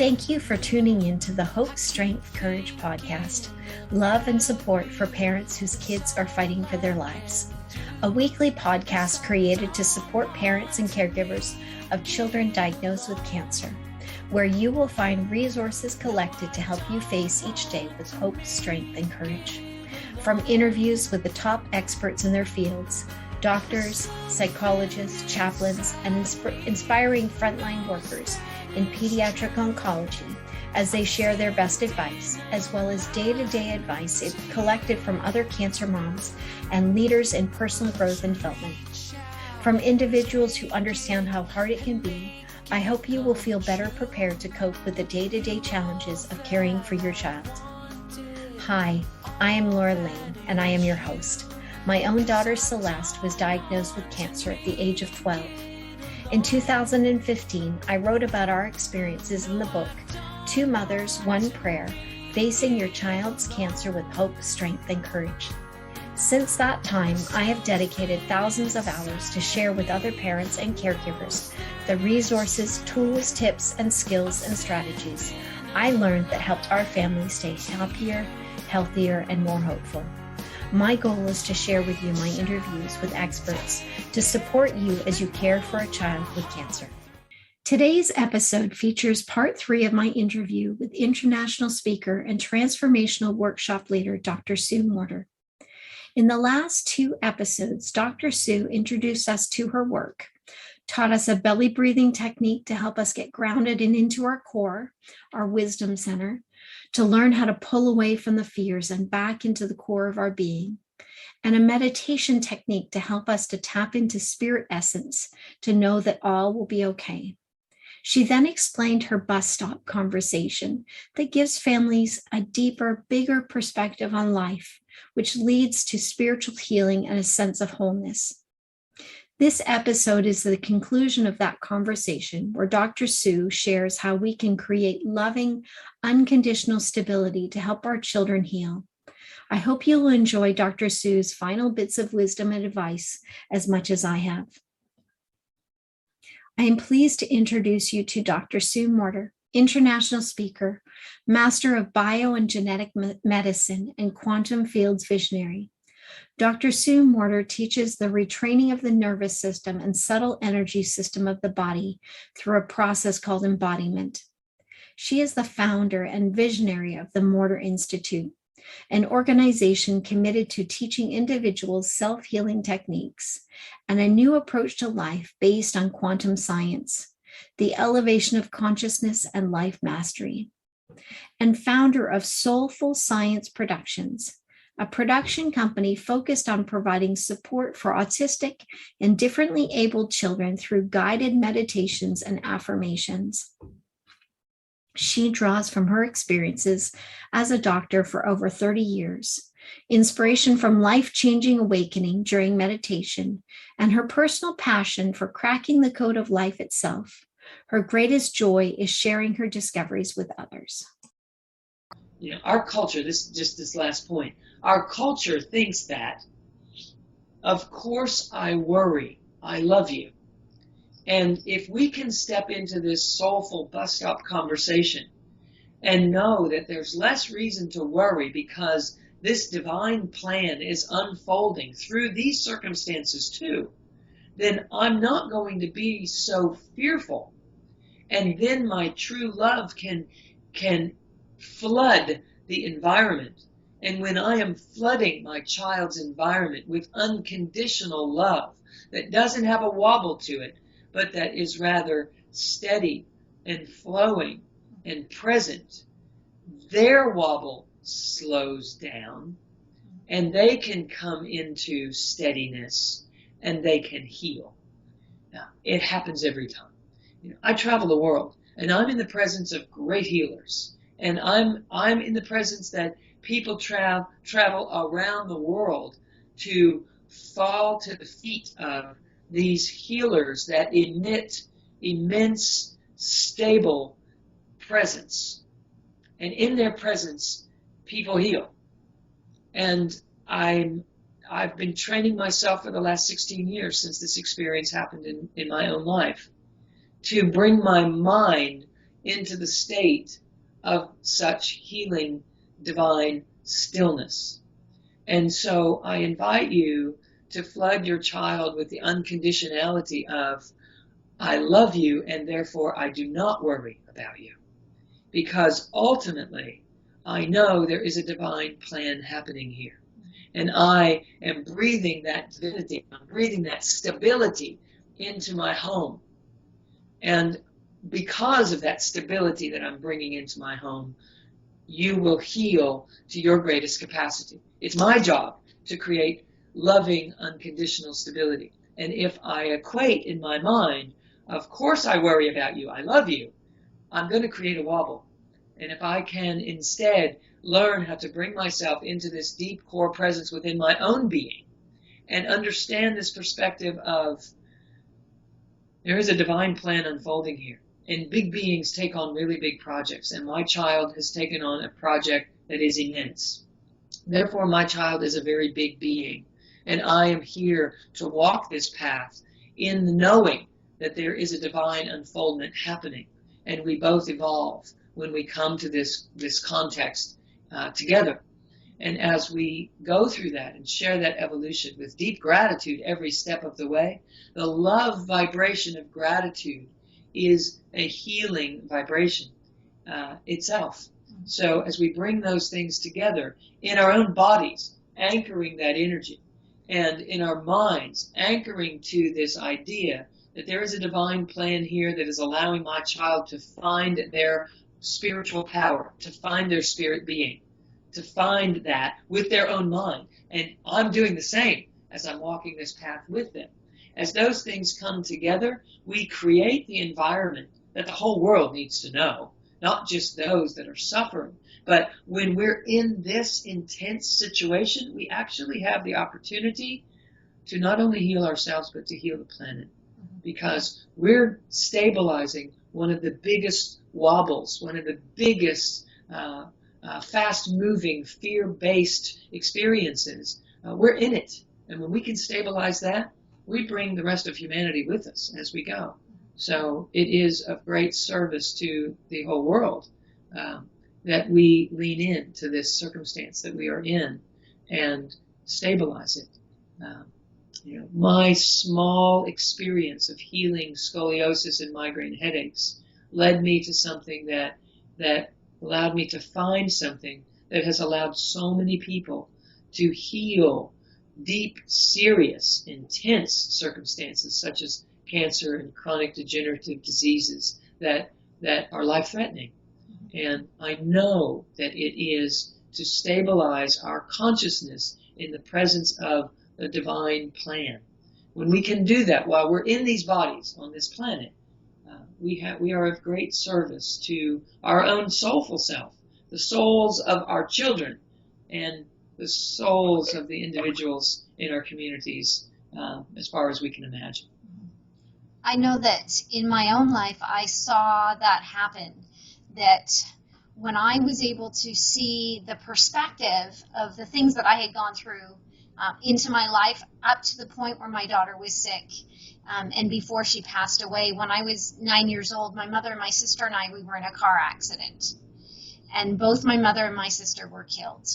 Thank you for tuning in to the Hope.Strength.Courage podcast, love and support for parents whose kids are fighting for their lives. A weekly podcast created to support parents and caregivers of children diagnosed with cancer, where you will find resources collected to help you face each day with hope, strength, and courage. From interviews with the top experts in their fields, doctors, psychologists, chaplains, and inspiring frontline workers in pediatric oncology as they share their best advice, as well as day-to-day advice collected from other cancer moms and leaders in personal growth and development. From individuals who understand how hard it can be, I hope you will feel better prepared to cope with the day-to-day challenges of caring for your child. Hi, I am Laura Lane, and I am your host. My own daughter Celeste was diagnosed with cancer at the age of 12. In 2015, I wrote about our experiences in the book, Two Mothers, One Prayer, Facing Your Child's Cancer with Hope, Strength, and Courage. Since that time, I have dedicated thousands of hours to share with other parents and caregivers the resources, tools, tips, and skills and strategies I learned that helped our family stay happier, healthier, and more hopeful. My goal is to share with you my interviews with experts to support you as you care for a child with cancer. Today's episode features part 3 of my interview with international speaker and transformational workshop leader, Dr. Sue Morter. In the last 2 episodes, Dr. Sue introduced us to her work, taught us a belly breathing technique to help us get grounded and into our core, our wisdom center, to learn how to pull away from the fears and back into the core of our being, and a meditation technique to help us to tap into spirit essence, to know that all will be okay. She then explained her bus stop conversation that gives families a deeper, bigger perspective on life, which leads to spiritual healing and a sense of wholeness. This episode is the conclusion of that conversation where Dr. Sue shares how we can create loving, unconditional stability to help our children heal. I hope you'll enjoy Dr. Sue's final bits of wisdom and advice as much as I have. I am pleased to introduce you to Dr. Sue Morter, international speaker, master of bio and genetic medicine, and quantum fields visionary. Dr. Sue Morter teaches the retraining of the nervous system and subtle energy system of the body through a process called embodiment. She is the founder and visionary of the Morter Institute, an organization committed to teaching individuals self-healing techniques and a new approach to life based on quantum science, the elevation of consciousness and life mastery, and founder of Soulful Science Productions, a production company focused on providing support for autistic and differently abled children through guided meditations and affirmations. She draws from her experiences as a doctor for over 30 years, inspiration from life-changing awakening during meditation, and her personal passion for cracking the code of life itself. Her greatest joy is sharing her discoveries with others. You know, our culture, this last point, our culture thinks that, of course I worry, I love you. And if we can step into this soulful bus stop conversation and know that there's less reason to worry because this divine plan is unfolding through these circumstances too, then I'm not going to be so fearful. And then my true love can flood the environment. And when I am flooding my child's environment with unconditional love that doesn't have a wobble to it, but that is rather steady and flowing and present, their wobble slows down and they can come into steadiness and they can heal. Now, it happens every time. You know, I travel the world and I'm in the presence of great healers. And I'm in the presence that people travel around the world to fall to the feet of these healers that emit immense, stable presence. And in their presence, people heal. And I've been training myself for the last 16 years since this experience happened in my own life to bring my mind into the state of such healing, divine stillness. And so I invite you to flood your child with the unconditionality of, I love you, and therefore I do not worry about you. Because ultimately, I know there is a divine plan happening here. And I am breathing that divinity, I'm breathing that stability into my home. And because of that stability that I'm bringing into my home, you will heal to your greatest capacity. It's my job to create loving, unconditional stability. And if I equate in my mind, of course I worry about you, I love you, I'm going to create a wobble. And if I can instead learn how to bring myself into this deep core presence within my own being and understand this perspective of there is a divine plan unfolding here. And big beings take on really big projects. And my child has taken on a project that is immense. Therefore, my child is a very big being. And I am here to walk this path in the knowing that there is a divine unfoldment happening. And we both evolve when we come to this context together. And as we go through that and share that evolution with deep gratitude every step of the way, the love vibration of gratitude is a healing vibration itself. So as we bring those things together in our own bodies, anchoring that energy, and in our minds, anchoring to this idea that there is a divine plan here that is allowing my child to find their spiritual power, to find their spirit being, to find that with their own mind. And I'm doing the same as I'm walking this path with them. As those things come together, we create the environment that the whole world needs to know, not just those that are suffering. But when we're in this intense situation, we actually have the opportunity to not only heal ourselves, but to heal the planet. Because we're stabilizing one of the biggest wobbles, one of the biggest fast-moving, fear-based experiences. We're in it. And when we can stabilize that, we bring the rest of humanity with us as we go. So it is of great service to the whole world that we lean in to this circumstance that we are in and stabilize it. My small experience of healing scoliosis and migraine headaches led me to something that allowed me to find something that has allowed so many people to heal deep, serious, intense circumstances such as cancer and chronic degenerative diseases that are life-threatening. And I know that it is to stabilize our consciousness in the presence of the divine plan. When we can do that while we're in these bodies on this planet, we are of great service to our own soulful self, the souls of our children, and the souls of the individuals in our communities, as far as we can imagine. I know that in my own life, I saw that happen, that when I was able to see the perspective of the things that I had gone through into my life up to the point where my daughter was sick, and before she passed away, when I was 9 years old, my mother and my sister and I, we were in a car accident. And both my mother and my sister were killed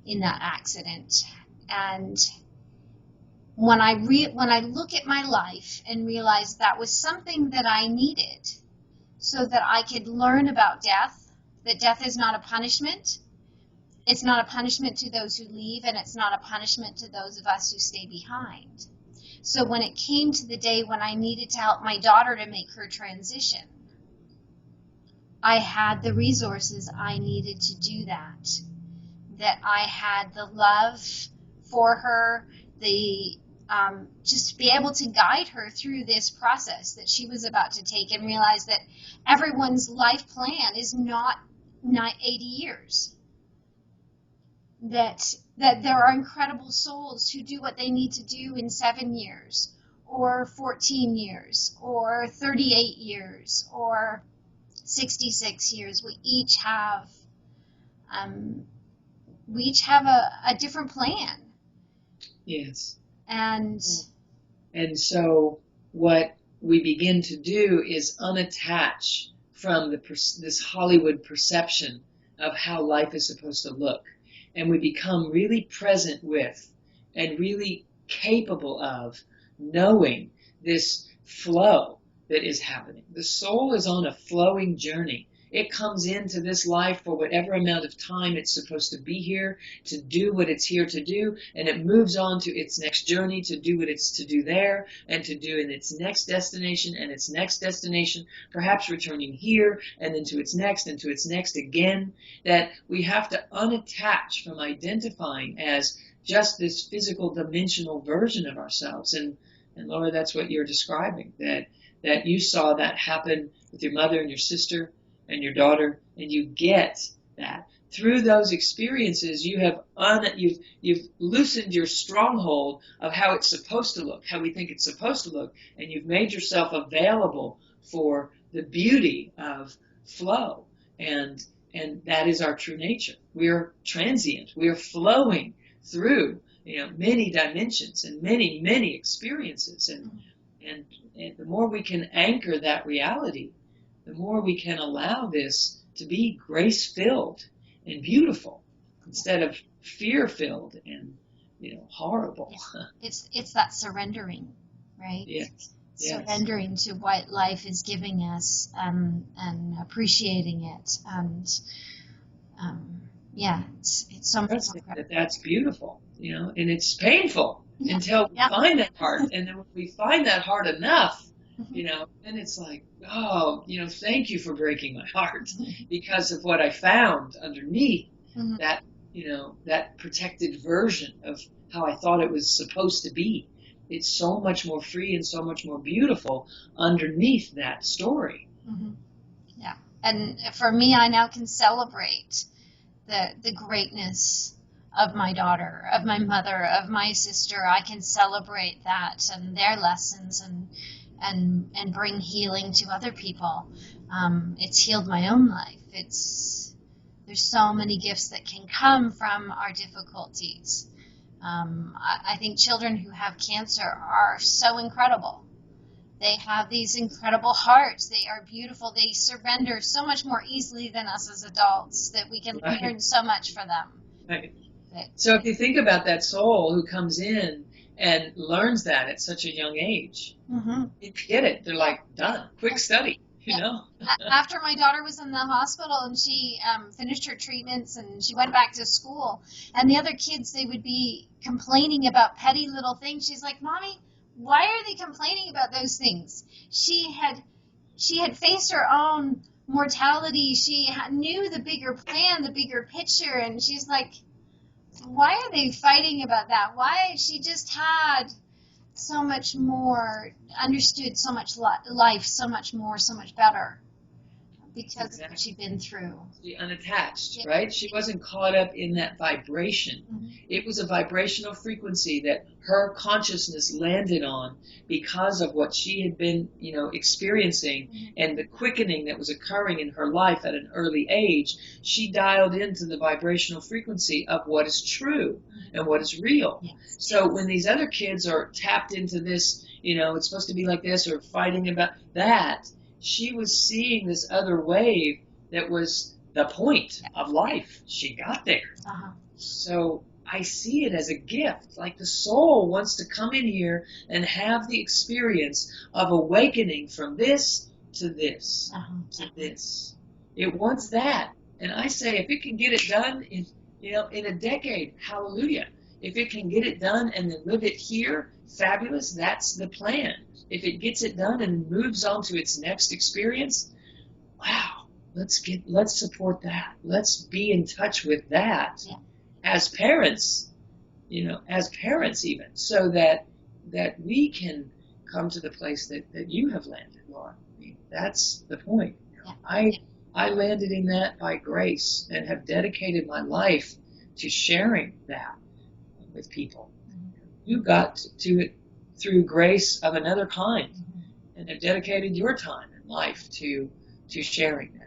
in that accident. And when I look at my life and realize that was something that I needed so that I could learn about death, that death is not a punishment. It's not a punishment to those who leave, and it's not a punishment to those of us who stay behind. So when it came to the day when I needed to help my daughter to make her transition, I had the resources I needed to do that. That I had the love for her, just to be able to guide her through this process that she was about to take, and realize that everyone's life plan is not 80 years. That there are incredible souls who do what they need to do in 7 years, or 14 years, or 38 years, or 66 years. We each have a different plan. Yes. And so what we begin to do is unattach from this Hollywood perception of how life is supposed to look. And we become really present with and really capable of knowing this flow that is happening. The soul is on a flowing journey. It comes into this life for whatever amount of time it's supposed to be here to do what it's here to do, and it moves on to its next journey to do what it's to do there, and to do in its next destination and its next destination, perhaps returning here and then to its next and to its next again. That we have to unattach from identifying as just this physical dimensional version of ourselves. And Laura, that's what you're describing, that you saw that happen with your mother and your sister and your daughter, and you get that through those experiences. You've loosened your stronghold of how it's supposed to look, how we think it's supposed to look, and you've made yourself available for the beauty of flow, and that is our true nature. We are transient. We are flowing through many dimensions and many experiences, and the more we can anchor that reality, the more we can allow this to be grace-filled and beautiful instead of fear-filled and horrible. It's that surrendering, right? Yes. Surrendering to what life is giving us, and appreciating it, and it's so much more. That's beautiful, and it's painful until we find that heart, and then when we find that heart enough, then it's like, oh, thank you for breaking my heart, because of what I found underneath that, that protected version of how I thought it was supposed to be. It's so much more free and so much more beautiful underneath that story. Yeah. And for me, I now can celebrate the greatness of my daughter, of my mother, of my sister. I can celebrate that and their lessons, and bring healing to other people. It's healed my own life. There's so many gifts that can come from our difficulties. I think children who have cancer are so incredible. They have these incredible hearts. They are beautiful. They surrender so much more easily than us as adults, that we can learn so much for them. Right. So if you think about that soul who comes in and learns that at such a young age, you get it. They're like, done. Quick study, you know. After my daughter was in the hospital and she finished her treatments and she went back to school, and the other kids, they would be complaining about petty little things. She's like, Mommy, why are they complaining about those things? She had faced her own mortality. She knew the bigger plan, the bigger picture, and she's like, why are they fighting about that? Why? She just had so much more, understood so much life, so much more, so much better, because of what she'd been through. She unattached, right? She wasn't caught up in that vibration. It was a vibrational frequency that her consciousness landed on because of what she had been, experiencing, and the quickening that was occurring in her life at an early age. She dialed into the vibrational frequency of what is true and what is real. So when these other kids are tapped into this, it's supposed to be like this, or fighting about that, she was seeing this other wave that was the point of life. She got there. So I see it as a gift. Like the soul wants to come in here and have the experience of awakening from this to this to this. It wants that. And I say, if it can get it done in a decade, hallelujah. If it can get it done and then live it here, fabulous. That's the plan. If it gets it done and moves on to its next experience, wow, let's support that. Let's be in touch with that as parents, even, so that we can come to the place that you have landed, Laura. I mean, that's the point. I landed in that by grace and have dedicated my life to sharing that with people. You got to it through grace of another kind, and have dedicated your time and life to sharing that.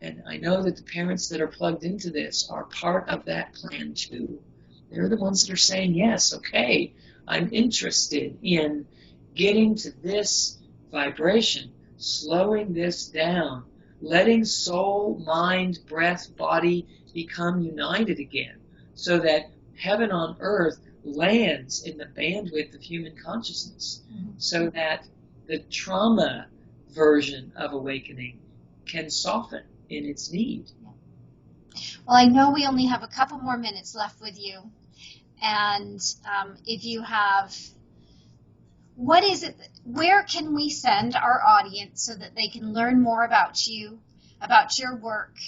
And I know that the parents that are plugged into this are part of that plan too. They're the ones that are saying, yes, okay, I'm interested in getting to this vibration slowing this down, letting soul, mind, breath, body become united again, so that heaven on earth lands in the bandwidth of human consciousness, so that the trauma version of awakening can soften in its need. Well, I know we only have a couple more minutes left with you. And if you have, what is it, where can we send our audience so that they can learn more about you, about your work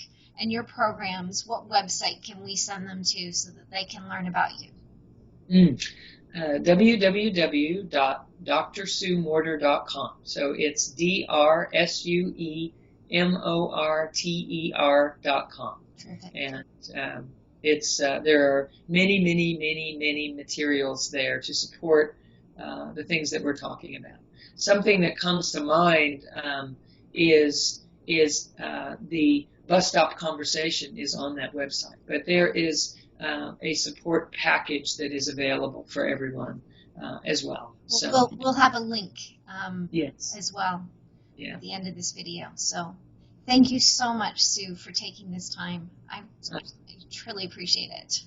and your programs? What website can we send them to so that they can learn about you? www.drsuemorter.com. So it's DRSUEMORTER.com. Terrific. And there are many materials there to support the things that we're talking about. Something that comes to mind is the bus stop conversation is on that website, but there is a support package that is available for everyone as well. So we'll have a link yes, as well yeah, at the end of this video. So thank you so much, Sue, for taking this time. I truly appreciate it.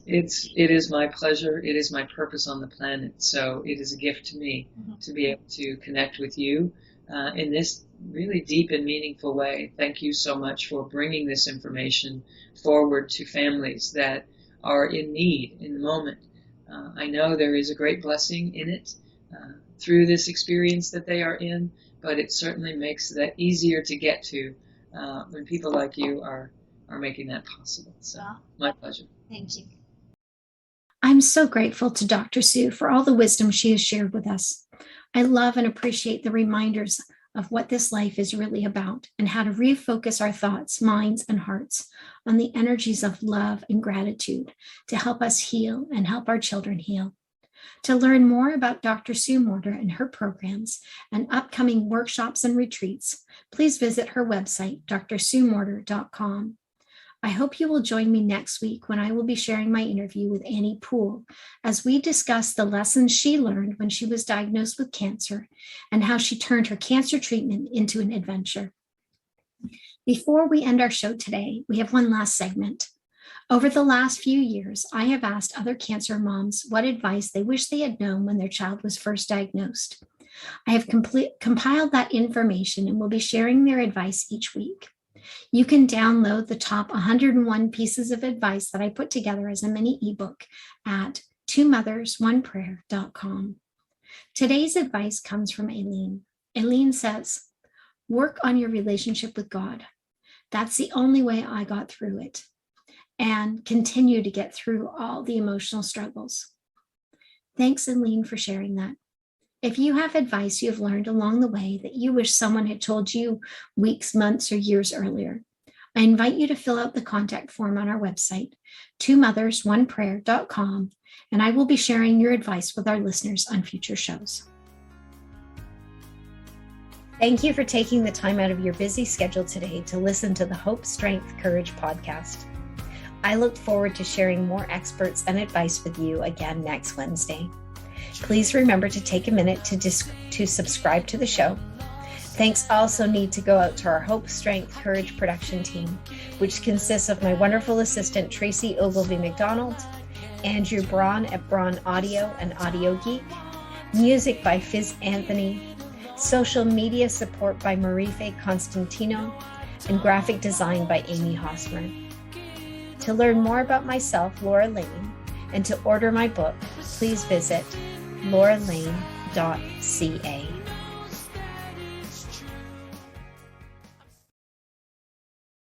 It is my pleasure. It is my purpose on the planet. So it is a gift to me to be able to connect with you in this really deep and meaningful way. Thank you so much for bringing this information forward to families that are in need in the moment. I know there is a great blessing in it through this experience that they are in, but it certainly makes that easier to get to when people like you are making that possible. So my pleasure. Thank you. I'm so grateful to Dr. Sue for all the wisdom she has shared with us. I love and appreciate the reminders of what this life is really about and how to refocus our thoughts, minds, and hearts on the energies of love and gratitude to help us heal and help our children heal. To learn more about Dr. Sue Morter and her programs and upcoming workshops and retreats, please visit her website, drsuemorter.com. I hope you will join me next week when I will be sharing my interview with Annie Poole as we discuss the lessons she learned when she was diagnosed with cancer and how she turned her cancer treatment into an adventure. Before we end our show today, we have one last segment. Over the last few years, I have asked other cancer moms what advice they wish they had known when their child was first diagnosed. I have compiled that information and will be sharing their advice each week. You can download the top 101 pieces of advice that I put together as a mini ebook at twomothers1prayer.com. Today's advice comes from Aileen. Aileen says, work on your relationship with God. That's the only way I got through it and continue to get through all the emotional struggles. Thanks, Aileen, for sharing that. If you have advice you have learned along the way that you wish someone had told you weeks, months, or years earlier, I invite you to fill out the contact form on our website, twomothers1prayer.com, and I will be sharing your advice with our listeners on future shows. Thank you for taking the time out of your busy schedule today to listen to the Hope, Strength, Courage podcast. I look forward to sharing more experts and advice with you again next Wednesday. Please remember to take a minute to subscribe to the show. Thanks also need to go out to our Hope, Strength, Courage production team, which consists of my wonderful assistant, Tracy Ogilvy McDonald, Andrew Braun at Braun Audio and Audio Geek, music by Fizz Anthony, social media support by Marife Constantino, and graphic design by Amy Hosmer. To learn more about myself, Laura Lane, and to order my book, please visit lauralane.ca.